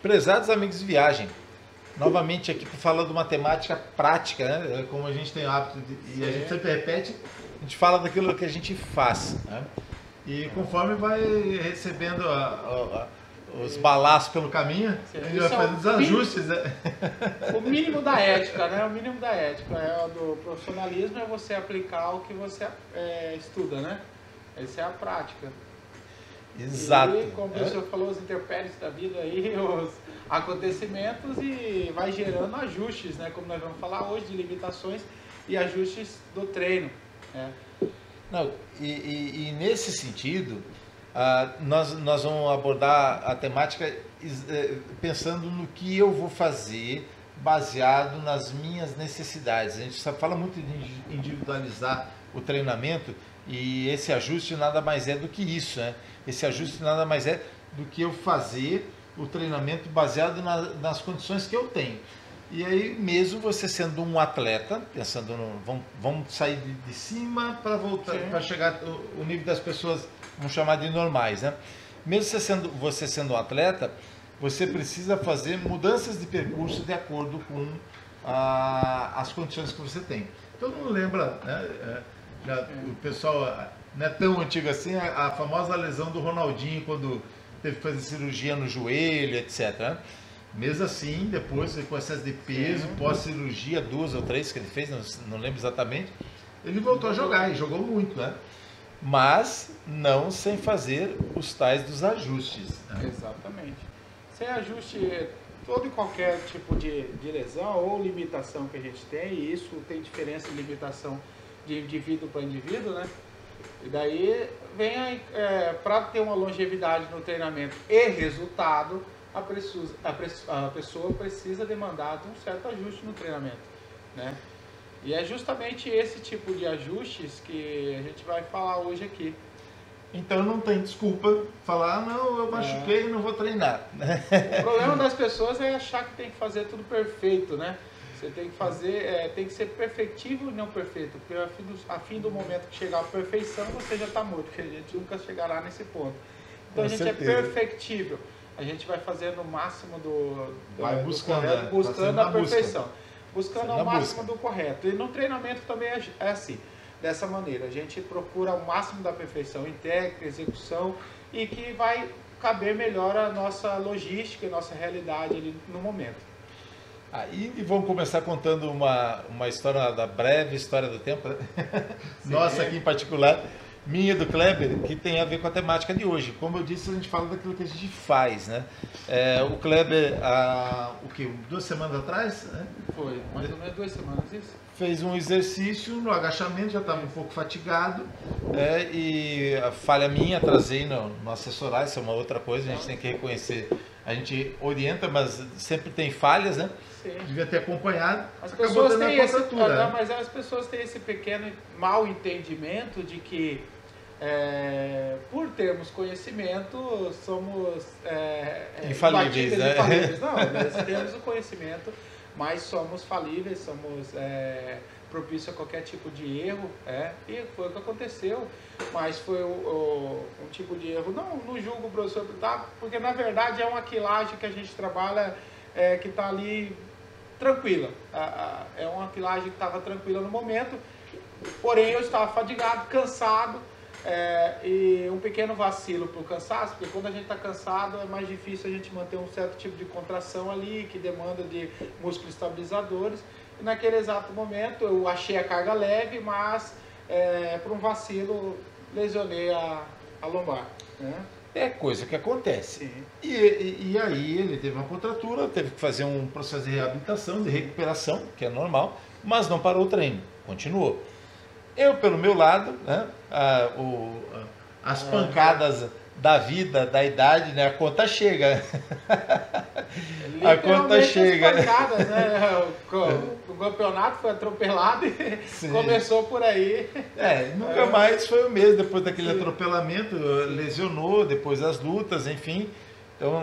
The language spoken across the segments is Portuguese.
Prezados amigos de viagem, novamente aqui para falar de uma temática prática, né? Como a gente tem o hábito e a gente sempre repete, a gente fala daquilo que a gente faz, né? E conforme vai recebendo os balaços pelo caminho, a gente vai fazendo os ajustes. Né? O mínimo da ética, né? O mínimo da ética é o do profissionalismo, é você aplicar o que você estuda, né? Essa é a prática. Exato. E, como o professor falou, os intempéries da vida aí, os acontecimentos, e vai gerando ajustes, né? Como nós vamos falar hoje, de limitações e ajustes do treino. Né? Não, e nesse sentido, nós vamos abordar a temática pensando no que eu vou fazer baseado nas minhas necessidades. A gente só fala muito de individualizar o treinamento e esse ajuste nada mais é do que isso, né? Esse ajuste nada mais é do que eu fazer o treinamento baseado nas condições que eu tenho. E aí, mesmo você sendo um atleta, pensando no. Vamos sair de cima para voltar, para chegar o nível das pessoas, vamos chamar de normais, né? Mesmo você sendo um atleta, você precisa fazer mudanças de percurso de acordo com as condições que você tem. Todo mundo lembra, né? O pessoal não é tão antigo assim, a famosa lesão do Ronaldinho quando teve que fazer cirurgia no joelho, etc. Né? Mesmo assim, depois, com excesso de peso, pós-cirurgia, 2 ou 3 que ele fez, não lembro exatamente, ele voltou a jogar e jogou muito, né? Mas não sem fazer os tais dos ajustes. Né? Exatamente. Sem ajuste, todo e qualquer tipo de lesão ou limitação que a gente tem, e isso tem diferença de limitação de indivíduo para indivíduo, né? E daí vem para ter uma longevidade no treinamento e resultado, a pessoa precisa demandar de um certo ajuste no treinamento, né? E é justamente esse tipo de ajustes que a gente vai falar hoje aqui. Então não tem desculpa falar, não, eu machuquei e não vou treinar. O problema das pessoas é achar que tem que fazer tudo perfeito, né? Você tem que fazer, tem que ser perfectivo e não perfeito, porque a fim do momento que chegar à perfeição, você já está morto, porque a gente nunca chegará nesse ponto. Então a gente é perfectível, a gente vai fazendo o máximo vai buscando, correto, buscando a perfeição, buscando ao máximo do correto. E no treinamento também é assim, dessa maneira, a gente procura o máximo da perfeição em técnica, execução, e que vai caber melhor a nossa logística, a nossa realidade ali no momento. E vamos começar contando uma história da breve história do tempo, né? Nossa aqui em particular, minha e do Kleber, que tem a ver com a temática de hoje. Como eu disse, a gente fala daquilo que a gente faz, né? O Kleber, 2 semanas atrás, né? Foi, mais ou menos 2 semanas isso. Fez um exercício no agachamento, já estava um pouco fatigado, e a falha minha, atrasei no assessorar, isso é uma outra coisa, a gente tem que reconhecer. A gente orienta, mas sempre tem falhas, né? Sim. Devia ter acompanhado. As pessoas têm mas as pessoas têm esse pequeno mal entendimento de que por termos conhecimento somos infalíveis, né? Infalíveis. Não, nós temos o conhecimento, mas somos falíveis, somos propícios a qualquer tipo de erro, e foi o que aconteceu, mas foi um tipo de erro, não julgo o professor, porque na verdade é uma quilagem que a gente trabalha que está ali tranquila, é uma quilagem que estava tranquila no momento, porém eu estava fadigado, cansado, e um pequeno vacilo por cansaço, porque quando a gente está cansado é mais difícil a gente manter um certo tipo de contração ali, que demanda de músculos estabilizadores. E naquele exato momento eu achei a carga leve, mas por um vacilo lesionei a lombar. Né? É coisa que acontece. Sim. E aí ele teve uma contratura, teve que fazer um processo de reabilitação, de recuperação, que é normal, mas não parou o treino, continuou. Eu, pelo meu lado, né, as pancadas da vida, da idade, né, a conta chega. A conta chega. As pancadas, né? O campeonato foi atropelado e começou por aí. Nunca mais foi o mesmo, depois daquele atropelamento, lesionou, depois das lutas, enfim. Então,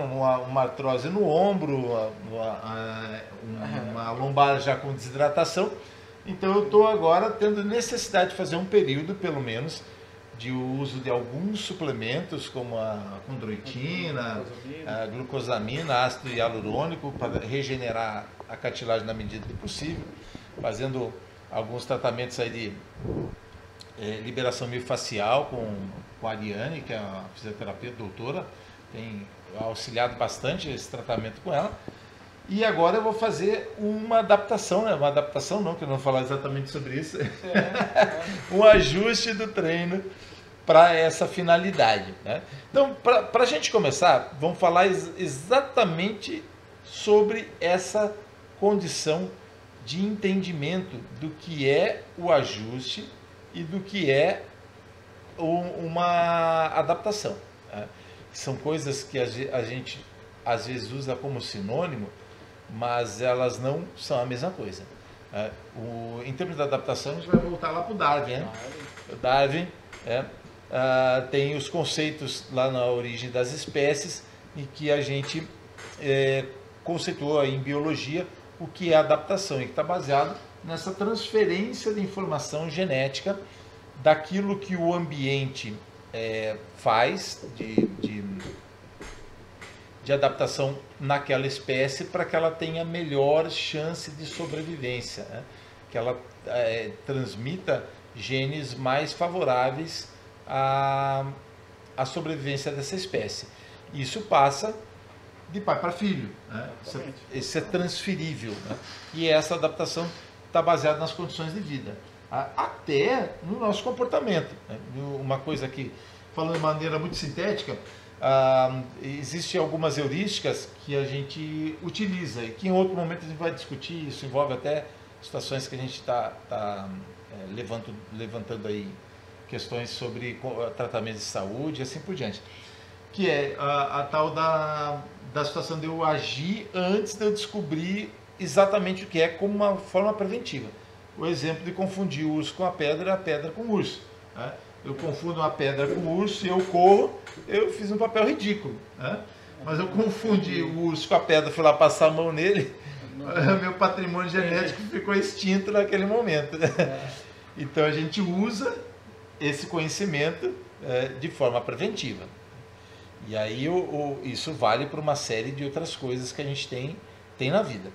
uma artrose no ombro, uma lombar já com desidratação. Então eu estou agora tendo necessidade de fazer um período, pelo menos, de uso de alguns suplementos, como a condroitina, a glucosamina, ácido hialurônico, para regenerar a cartilagem na medida do possível, fazendo alguns tratamentos aí de liberação miofascial com a Ariane, que é a fisioterapeuta doutora, tem auxiliado bastante esse tratamento com ela. E agora eu vou fazer uma adaptação, né? Uma adaptação não, que eu não vou falar exatamente sobre isso. Um ajuste do treino para essa finalidade, né? Então, para a gente começar, vamos falar exatamente sobre essa condição de entendimento do que é o ajuste e do que é uma adaptação, né? São coisas que a gente às vezes usa como sinônimo, mas elas não são a mesma coisa. Em termos de adaptação, a gente vai voltar lá para o Darwin, né? O Darwin tem os conceitos lá na origem das espécies, em que a gente conceituou em biologia o que é adaptação, e que está baseado nessa transferência de informação genética daquilo que o ambiente faz de adaptação naquela espécie para que ela tenha melhor chance de sobrevivência, né? Que ela transmita genes mais favoráveis à sobrevivência dessa espécie. Isso passa de pai para filho, né? Isso é transferível, né? E essa adaptação está baseada nas condições de vida, até no nosso comportamento, né? Uma coisa que, falando de maneira muito sintética, existem algumas heurísticas que a gente utiliza e que em outro momento a gente vai discutir. Isso envolve até situações que a gente está levantando aí, questões sobre tratamento de saúde e assim por diante, que é a tal da situação de eu agir antes de eu descobrir exatamente o que é, como uma forma preventiva. O exemplo de confundir o urso com a pedra com o urso, né? Eu confundo uma pedra com o urso e eu corro, eu fiz um papel ridículo, né? Mas eu confundi o urso com a pedra, fui lá passar a mão nele, meu patrimônio genético ficou extinto naquele momento. Então a gente usa esse conhecimento de forma preventiva. E aí isso vale para uma série de outras coisas que a gente tem na vida.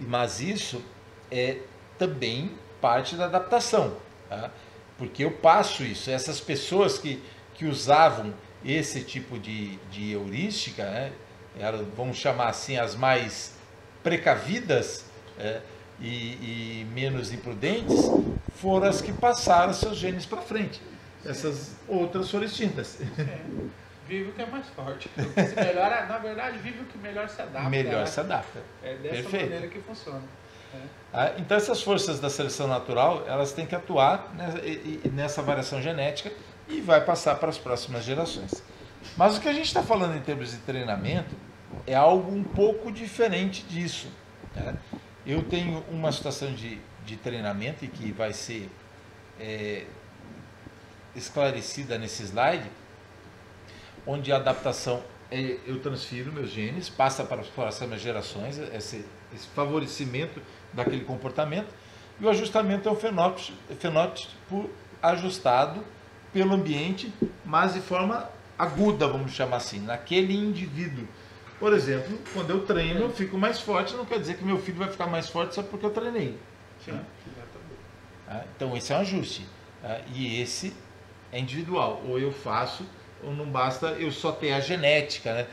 Mas isso é também parte da adaptação, tá? Porque eu passo isso. Essas pessoas que usavam esse tipo de heurística, né, vamos chamar assim, as mais precavidas e menos imprudentes, foram as que passaram seus genes para frente. Essas outras foram extintas. Vive o que é mais forte. Melhor, na verdade, vive o que melhor se adapta. Melhor se adapta. É dessa maneira que funciona. Então essas forças da seleção natural, elas têm que atuar nessa variação genética e vai passar para as próximas gerações. Mas o que a gente está falando em termos de treinamento é algo um pouco diferente disso, né? Eu tenho uma situação de treinamento e que vai ser esclarecida nesse slide, onde a adaptação eu transfiro meus genes, passa para as próximas gerações, esse favorecimento daquele comportamento, e o ajustamento é um fenótipo ajustado pelo ambiente, mas de forma aguda, vamos chamar assim, naquele indivíduo. Por exemplo, quando eu treino, eu fico mais forte, não quer dizer que meu filho vai ficar mais forte só porque eu treinei. Sim, então esse é um ajuste, e esse é individual, ou eu faço, ou não basta eu só ter a genética, né?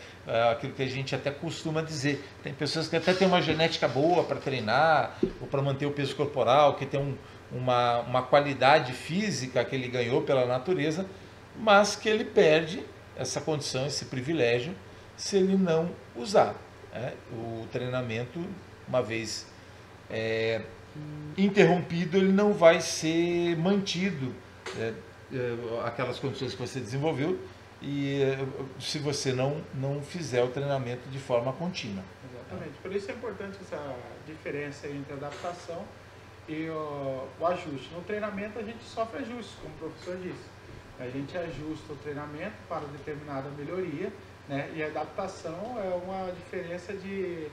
Aquilo que a gente até costuma dizer. Tem pessoas que até têm uma genética boa para treinar, ou para manter o peso corporal, que tem uma qualidade física que ele ganhou pela natureza, mas que ele perde essa condição, esse privilégio, se ele não usar, né? O treinamento, uma vez interrompido, ele não vai ser mantido, aquelas condições que você desenvolveu, e se você não fizer o treinamento de forma contínua. Exatamente. Por isso é importante essa diferença entre a adaptação e o ajuste. No treinamento a gente sofre ajustes, como o professor disse. A gente ajusta o treinamento para determinada melhoria, né? E a adaptação é uma diferença de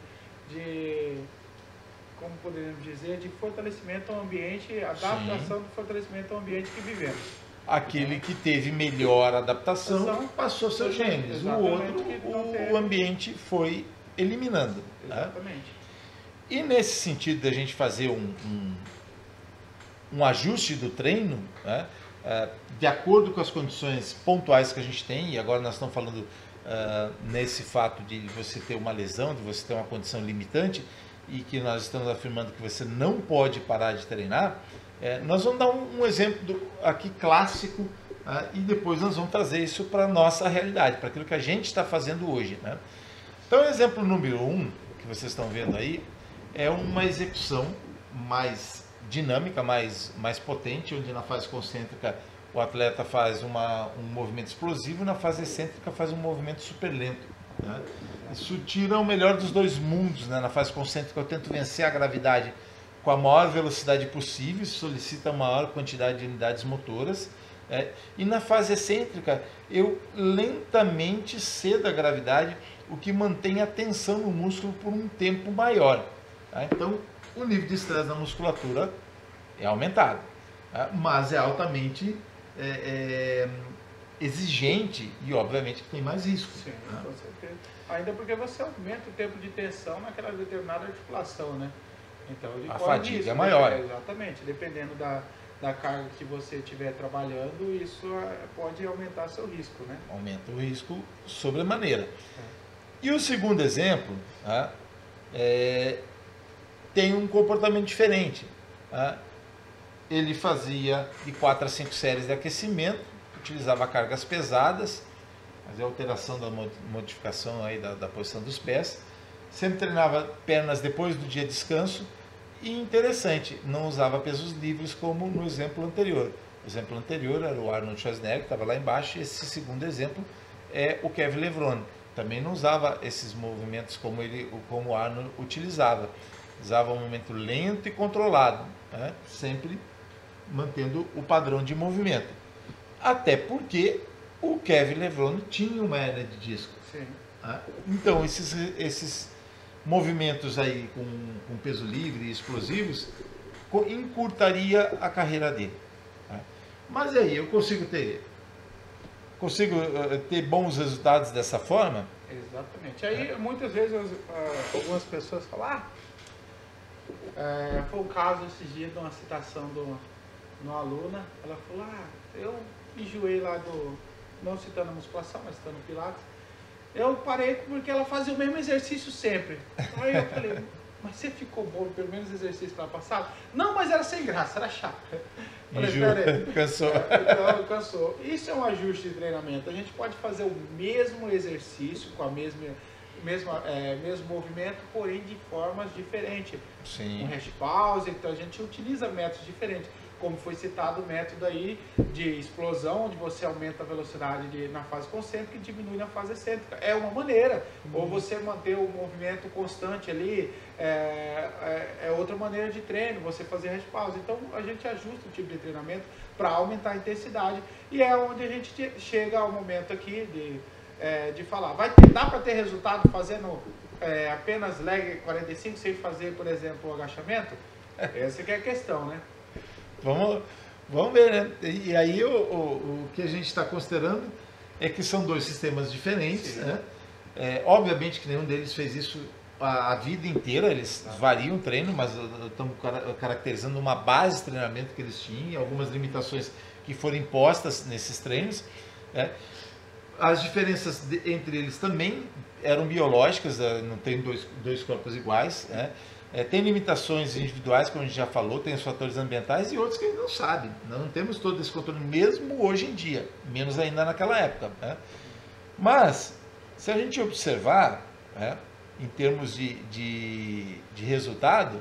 como poderíamos dizer, de fortalecimento ao ambiente, adaptação do fortalecimento ao ambiente que vivemos. aquele que teve melhor adaptação passou seus genes, o outro, o ambiente foi eliminando. Exatamente. Né? E nesse sentido da gente fazer um ajuste do treino, né? De acordo com as condições pontuais que a gente tem, e agora nós estamos falando nesse fato de você ter uma lesão, de você ter uma condição limitante, e que nós estamos afirmando que você não pode parar de treinar, nós vamos dar um exemplo aqui clássico, e depois nós vamos trazer isso para a nossa realidade, para aquilo que a gente está fazendo hoje. Né? Então, o exemplo número 1, que vocês estão vendo aí, é uma execução mais dinâmica, mais potente, onde na fase concêntrica o atleta faz um movimento explosivo, e na fase excêntrica faz um movimento super lento. Né? Isso tira o melhor dos dois mundos. Né? Na fase concêntrica eu tento vencer a gravidade com a maior velocidade possível, solicita a maior quantidade de unidades motoras. E na fase excêntrica eu lentamente cedo a gravidade, o que mantém a tensão no músculo por um tempo maior. Tá? Então o nível de estresse na musculatura é aumentado, tá? Mas é altamente exigente e obviamente que tem mais risco. Sim, com certeza. Ainda porque você aumenta o tempo de tensão naquela determinada articulação, né? Então ele a corre fadiga risco, é maior. Exatamente. Dependendo da carga que você estiver trabalhando, isso pode aumentar seu risco, né? Aumenta o risco sobremaneira. E o segundo exemplo, tá? Tem um comportamento diferente. Tá? Ele fazia de 4 a 5 séries de aquecimento, utilizava cargas pesadas, fazia alteração da modificação aí da posição dos pés, sempre treinava pernas depois do dia de descanso e, interessante, não usava pesos livres como no exemplo anterior. O exemplo anterior era o Arnold Schwarzenegger, que estava lá embaixo, e esse segundo exemplo é o Kevin Levrone. Também não usava esses movimentos como o Arnold utilizava. Usava um movimento lento e controlado, né? Sempre mantendo o padrão de movimento. Até porque o Kevin Levrone tinha uma hernia de disco. Sim. Né? Então, esses movimentos aí com peso livre e explosivos encurtaria a carreira dele. Né? Mas aí, eu consigo ter bons resultados dessa forma? Exatamente. Aí, muitas vezes, algumas pessoas falam, foi um caso esses dias de uma citação de uma aluna, ela falou, eu enjoei lá não citando a musculação, mas citando o Pilates, eu parei porque ela fazia o mesmo exercício sempre. Aí eu falei, mas você ficou bom pelo menos exercício lá passado? Não, mas era sem graça, era chato. Cansou. Então, cansou. Isso é um ajuste de treinamento. A gente pode fazer o mesmo exercício com a mesmo movimento, porém de formas diferentes. Sim. Um rest pause, então a gente utiliza métodos diferentes. Como foi citado o método aí de explosão, onde você aumenta a velocidade na fase concêntrica e diminui na fase excêntrica. É uma maneira. Ou você manter o movimento constante ali, é outra maneira de treino, você fazer rest pause. Então a gente ajusta o tipo de treinamento para aumentar a intensidade. E é onde a gente chega ao momento aqui de falar, dá para ter resultado fazendo apenas leg 45 sem fazer, por exemplo, o agachamento? Essa que é a questão, né? Vamos ver, né? E aí o que a gente está considerando é que são dois sistemas diferentes, né? Obviamente que nenhum deles fez isso a vida inteira, eles variam o treino, mas estamos caracterizando uma base de treinamento que eles tinham e algumas limitações que foram impostas nesses treinos. Né? As diferenças entre eles também eram biológicas, não tem dois corpos iguais, né? Tem limitações individuais, como a gente já falou, tem os fatores ambientais e outros que a gente não sabe. Não temos todo esse controle, mesmo hoje em dia, menos ainda naquela época. Né? Mas, se a gente observar, né, em termos de resultado,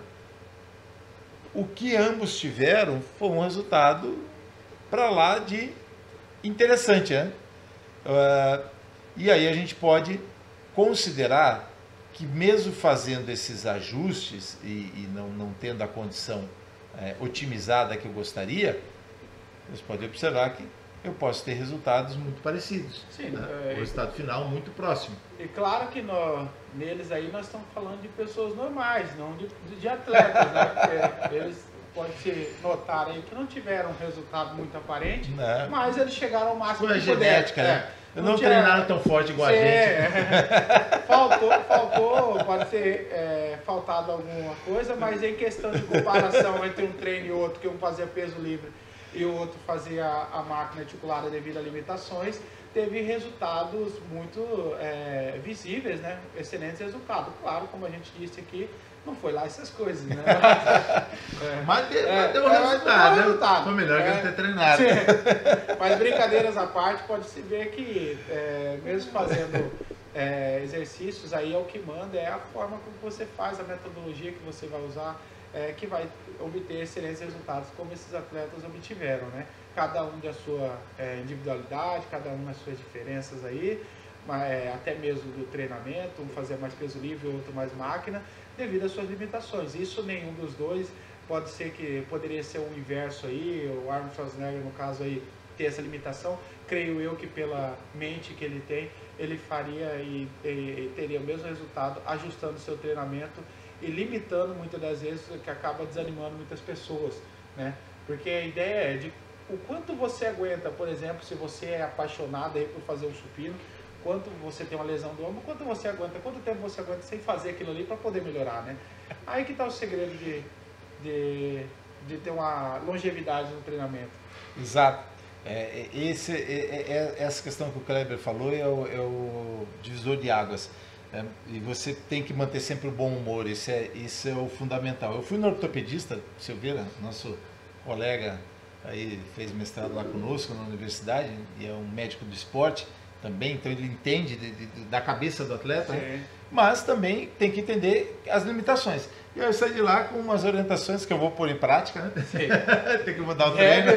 o que ambos tiveram foi um resultado para lá de interessante. Né? E aí a gente pode considerar que mesmo fazendo esses ajustes e não tendo a condição otimizada que eu gostaria, vocês podem observar que eu posso ter resultados muito parecidos. Sim, né? O resultado final muito próximo. E claro que neles aí nós estamos falando de pessoas normais, não de atletas, né? Porque eles pode-se notar aí que não tiveram um resultado muito aparente, Não. mas eles chegaram ao máximo Foi a que puderam. genética, né? Não treinaram tão forte igual a gente. Faltou, pode ter faltado alguma coisa, mas em questão de comparação entre um treino e outro, que um fazia peso livre e o outro fazia a máquina articulada devido a limitações, teve resultados muito visíveis, né? Excelentes resultados. Claro, como a gente disse aqui, não foi lá essas coisas, né? Mas deu um resultado, né? Foi melhor que não ter treinado. Sim. Mas brincadeiras à parte, pode-se ver que mesmo fazendo exercícios, aí é o que manda, é a forma como você faz, a metodologia que você vai usar, que vai obter excelentes resultados, como esses atletas obtiveram, né? Cada um da sua individualidade, cada um nas suas diferenças aí, até mesmo do treinamento, um fazia mais peso livre, outro mais máquina, devido às suas limitações. Isso nenhum dos dois, pode ser que poderia ser o inverso aí, o Arnold Schwarzenegger no caso aí ter essa limitação, creio eu que pela mente que ele tem, ele faria e teria o mesmo resultado ajustando seu treinamento e limitando muitas das vezes, que acaba desanimando muitas pessoas, né? Porque a ideia é de o quanto você aguenta, por exemplo, se você é apaixonado aí por fazer um supino, quanto você tem uma lesão do ombro, quanto você aguenta, quanto tempo você aguenta sem fazer aquilo ali para poder melhorar, né? Aí que está o segredo de ter uma longevidade no treinamento. Exato. Essa questão que o Kleber falou é o divisor de águas. E você tem que manter sempre o bom humor, isso é o fundamental. Eu fui no ortopedista, Silveira, nosso colega, aí fez mestrado lá conosco na universidade, e é um médico do esporte também, então ele entende da cabeça do atleta, né? Mas também tem que entender as limitações. E eu saí de lá com umas orientações que eu vou pôr em prática, né? Tem que mudar o treino.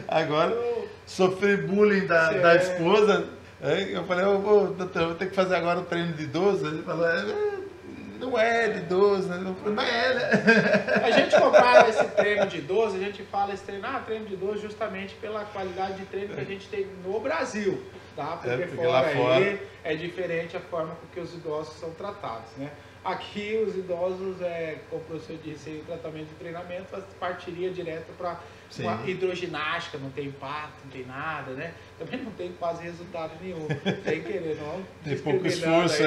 Agora, sofri bullying da esposa. Eu falei, doutor, eu vou ter que fazer agora o treino de idoso. Ele falou, não é de idoso, né? Eu falei, mas né? A gente compara esse treino de idoso, a gente fala esse treino de idoso justamente pela qualidade de treino que a gente tem no Brasil, tá? Porque lá fora é diferente a forma com que os idosos são tratados, né? Aqui os idosos, como o professor disse, o tratamento de treinamento partiria direto para uma hidroginástica, não tem impacto, não tem nada, né? Também não tem quase resultado nenhum, sem querer, não. Tem pouco esforço,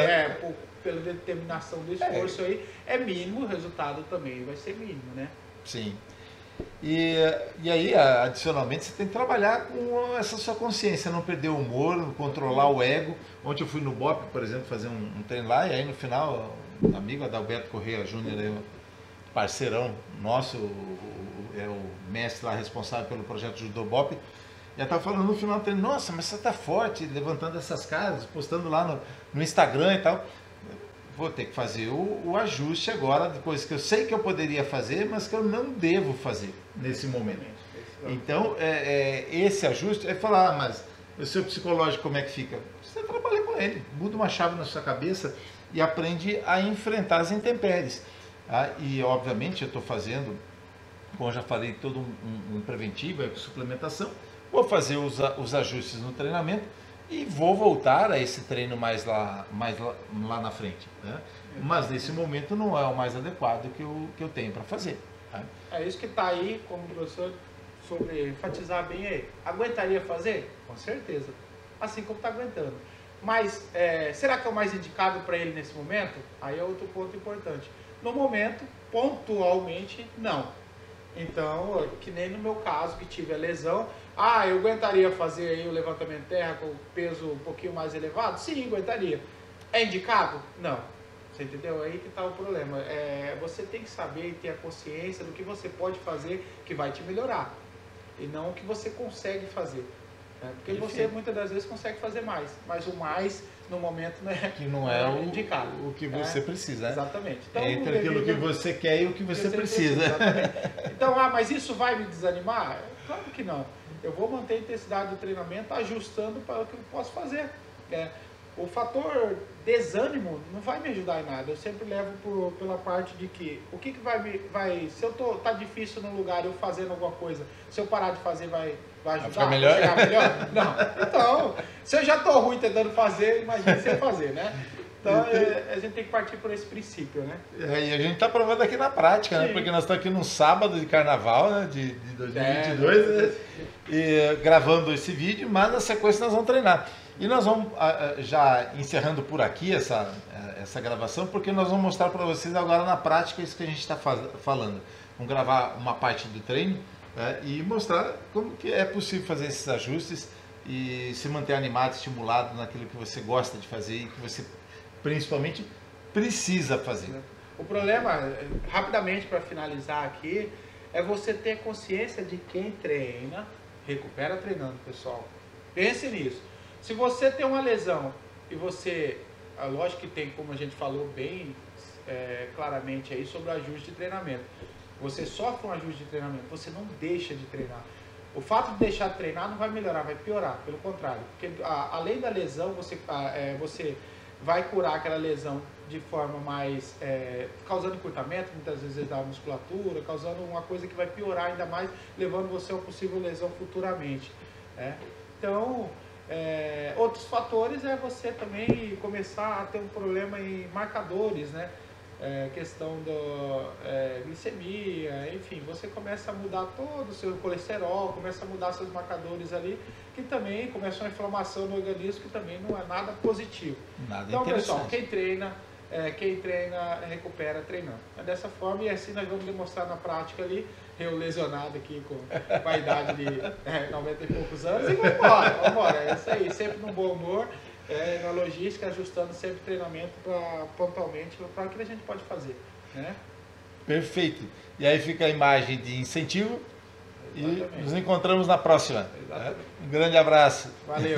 pela determinação do esforço aí, é mínimo, o resultado também vai ser mínimo, né? Sim. E aí, adicionalmente, você tem que trabalhar com essa sua consciência, não perder o humor, controlar o ego. Ontem eu fui no BOP, por exemplo, fazer um treino lá, e aí no final, o amigo Adalberto Correia Júnior, parceirão nosso, é o mestre lá responsável pelo projeto Judô BOP, já estava falando no final do treino, nossa, mas você está forte, levantando essas casas, postando lá no Instagram e tal. Vou ter que fazer o ajuste agora de coisas que eu sei que eu poderia fazer, mas que eu não devo fazer nesse momento. Então, esse ajuste é falar, mas o seu psicológico como é que fica? Você trabalha com ele, muda uma chave na sua cabeça e aprende a enfrentar as intempéries. Tá? E, obviamente, eu estou fazendo, como eu já falei, todo um preventivo, suplementação, vou fazer os ajustes no treinamento, e vou voltar a esse treino mais lá na frente, né? Mas nesse momento não é o mais adequado que eu tenho para fazer. Tá? É isso que está aí, como o professor sobre enfatizar bem aí. Aguentaria fazer? Com certeza. Assim como está aguentando. Mas será que é o mais indicado para ele nesse momento? Aí é outro ponto importante. No momento, pontualmente, não. Então, que nem no meu caso, que tive a lesão, eu aguentaria fazer aí o levantamento terra com peso um pouquinho mais elevado? Sim, aguentaria. É indicado? Não. Você entendeu? Aí que está o problema. Você tem que saber e ter a consciência do que você pode fazer que vai te melhorar. E não o que você consegue fazer. Né? Porque você muitas das vezes consegue fazer mais. Mas o mais, no momento, não é o indicado. O que você precisa. Né? Exatamente. Então, entre aquilo que você quer e o que você precisa. Então, mas isso vai me desanimar? Claro que não. Eu vou manter a intensidade do treinamento ajustando para o que eu posso fazer. O fator desânimo não vai me ajudar em nada. Eu sempre levo pela parte de que o que vai se eu tá difícil num lugar eu fazendo alguma coisa, se eu parar de fazer vai ajudar? Ficar melhor? Chegar melhor? Não. Então, se eu já tô ruim tentando fazer, imagina sem fazer, né? Então a gente tem que partir por esse princípio, né? E a gente está provando aqui na prática, né? Porque nós estamos aqui num sábado de carnaval, né? De 2022, né? E gravando esse vídeo, mas na sequência nós vamos treinar. E nós vamos já encerrando por aqui essa gravação, porque nós vamos mostrar para vocês agora na prática isso que a gente está falando. Vamos gravar uma parte do treino, né? E mostrar como que é possível fazer esses ajustes e se manter animado, estimulado naquilo que você gosta de fazer e que você principalmente precisa fazer. O problema, rapidamente para finalizar aqui, é você ter consciência de quem treina, recupera treinando, pessoal. Pense nisso. Se você tem uma lesão e você, lógico que tem, como a gente falou bem claramente aí sobre o ajuste de treinamento. Você sofre um ajuste de treinamento, você não deixa de treinar. O fato de deixar de treinar não vai melhorar, vai piorar, pelo contrário. Porque além da lesão, você vai curar aquela lesão de forma mais, causando encurtamento, muitas vezes da musculatura, causando uma coisa que vai piorar ainda mais, levando você a uma possível lesão futuramente. Então, outros fatores é você também começar a ter um problema em marcadores, né? Questão da glicemia, enfim, você começa a mudar todo o seu colesterol, começa a mudar seus marcadores ali, que também começa uma inflamação no organismo, que também não é nada positivo. Então, pessoal, quem treina recupera treinando. É dessa forma, e assim nós vamos demonstrar na prática ali, eu lesionado aqui com a idade de 90 e poucos anos, e vamos embora, é isso aí, sempre num bom humor. Na logística, ajustando sempre o treinamento pontualmente para o que a gente pode fazer, né? Perfeito. E aí fica a imagem de incentivo. Exatamente. E nos encontramos na próxima. Exatamente. Um grande abraço. Valeu.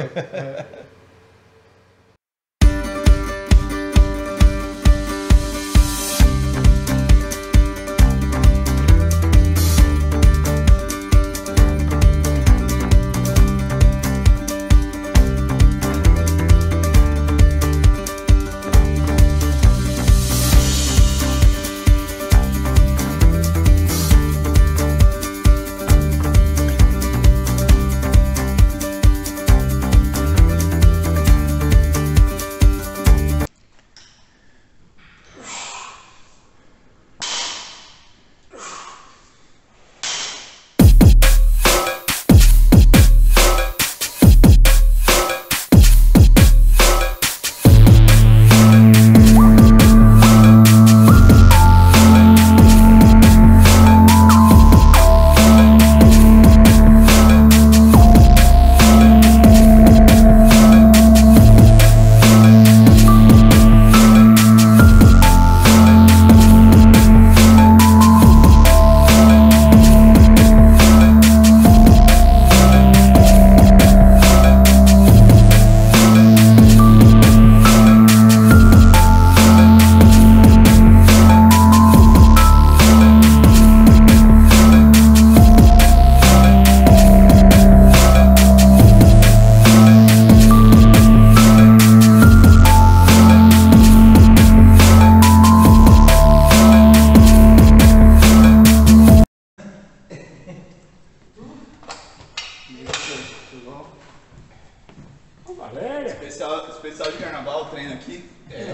Especial de carnaval, treino aqui. Isso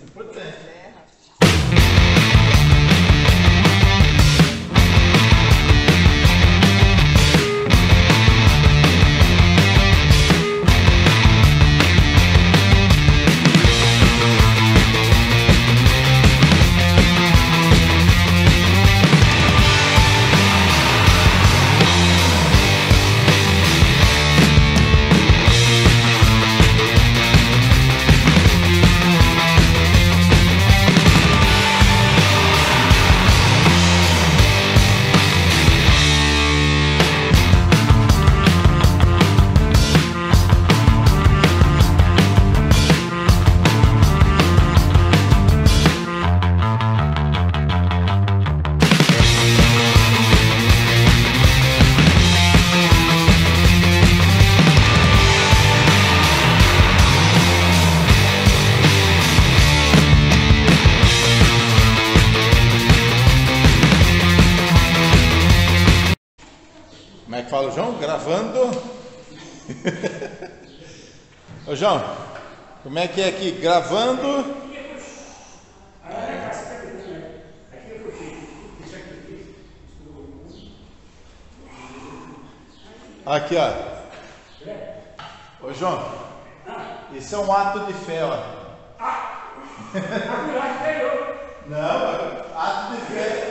é importante. Como é que fala o João? Gravando. Ô João, Como é que é aqui? Gravando. Aqui, ó. Ô, João. Isso é um ato de fé, ó. Não, ato de fé.